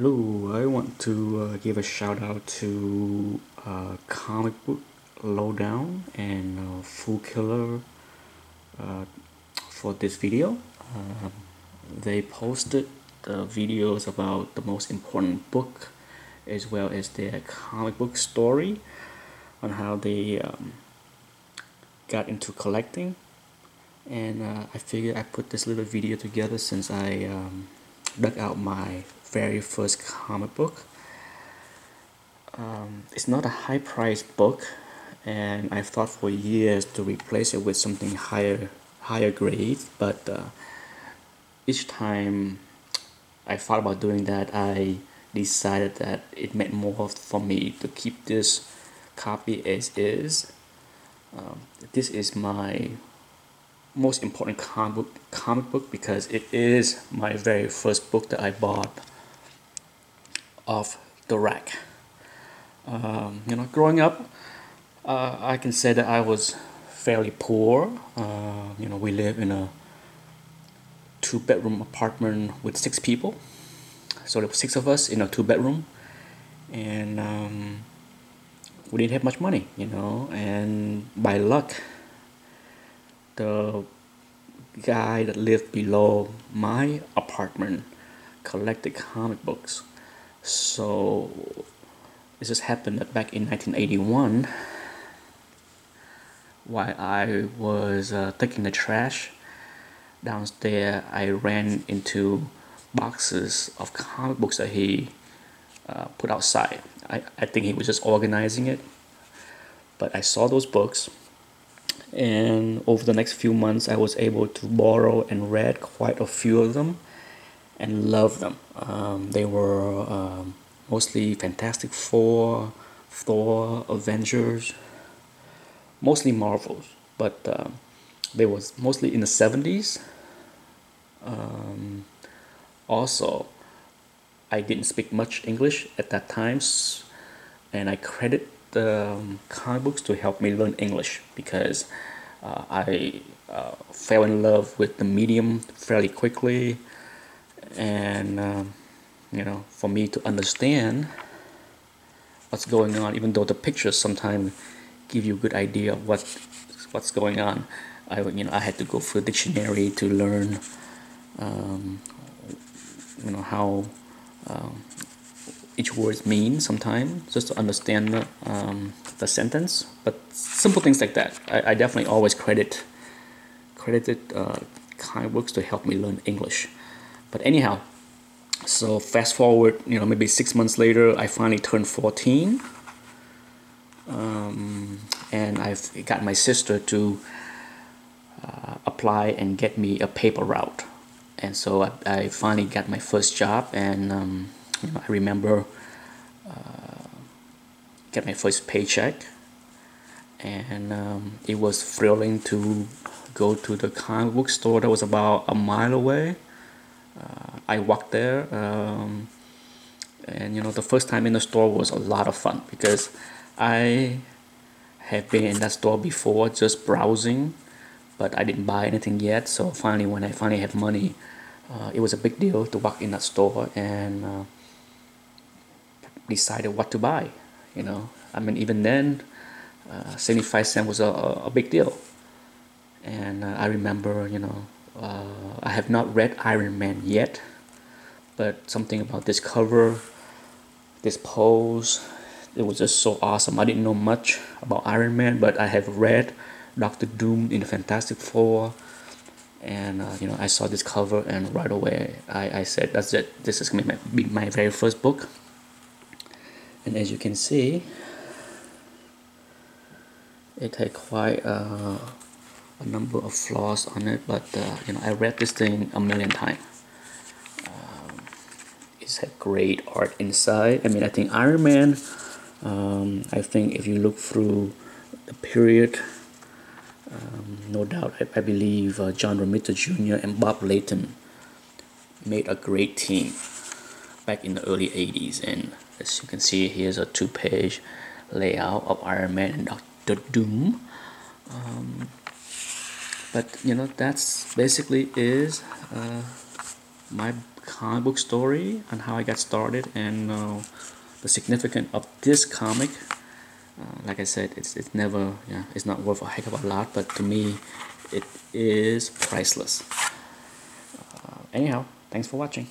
Hello, I want to give a shout out to Comic Book Lowdown and Fool Killer uh, for this video. Um they posted videos about the most important book as well as their comic book story on how they got into collecting. And I figured I put this little video together since I dug out my very first comic book. It's not a high priced book, and I've thought for years to replace it with something higher grade, but each time I thought about doing that, I decided that it meant more for me to keep this copy as is. This is my most important comic book because it is my very first book that I bought off the rack. Growing up, I can say that I was fairly poor. We live in a two-bedroom apartment with 6 people, so there were 6 of us in a two-bedroom, and we didn't have much money, and by luck, the guy that lived below my apartment collected comic books. So this just happened that back in 1981, while I was taking the trash downstairs, I ran into boxes of comic books that he put outside. I think he was just organizing it, but I saw those books, and over the next few months I was able to borrow and read quite a few of them and love them. They were mostly Fantastic Four, Thor, Avengers, mostly Marvels, but they was mostly in the 70s. Also, I didn't speak much English at that time, and I credit the comic books to help me learn English because I fell in love with the medium fairly quickly, and for me to understand what's going on, even though the pictures sometimes give you a good idea of what's going on, I had to go through a dictionary to learn how each word means sometimes, just to understand the sentence. But simple things like that, I definitely always credited comic books to help me learn English. But anyhow, so fast forward, maybe 6 months later, I finally turned 14, and I've got my sister to apply and get me a paper route. And so I finally got my first job, and I remember get my first paycheck, and it was thrilling to go to the comic book store that was about a mile away. I walked there, and the first time in the store was a lot of fun because I have been in that store before just browsing, but I didn't buy anything yet. So finally, when I finally had money, it was a big deal to walk in that store and decided what to buy. Even then, 75 cents was a big deal. And I remember, I have not read Iron Man yet, but something about this cover, this pose, it was just so awesome. I didn't know much about Iron Man, but I have read Doctor Doom in the Fantastic Four, and I saw this cover, and right away I said, that's it, this is going to be my very first book. And as you can see, it had quite a number of flaws on it, but I read this thing a million times. It's had great art inside. I think Iron Man, I think if you look through the period, no doubt, I believe John Romita Jr. and Bob Layton made a great team back in the early 80s. And as you can see, here's a 2-page layout of Iron Man and Doctor Doom. But that's basically is my comic book story and how I got started, and the significance of this comic. Like I said, it's never, yeah, it's not worth a heck of a lot, but to me, it is priceless. Anyhow, thanks for watching.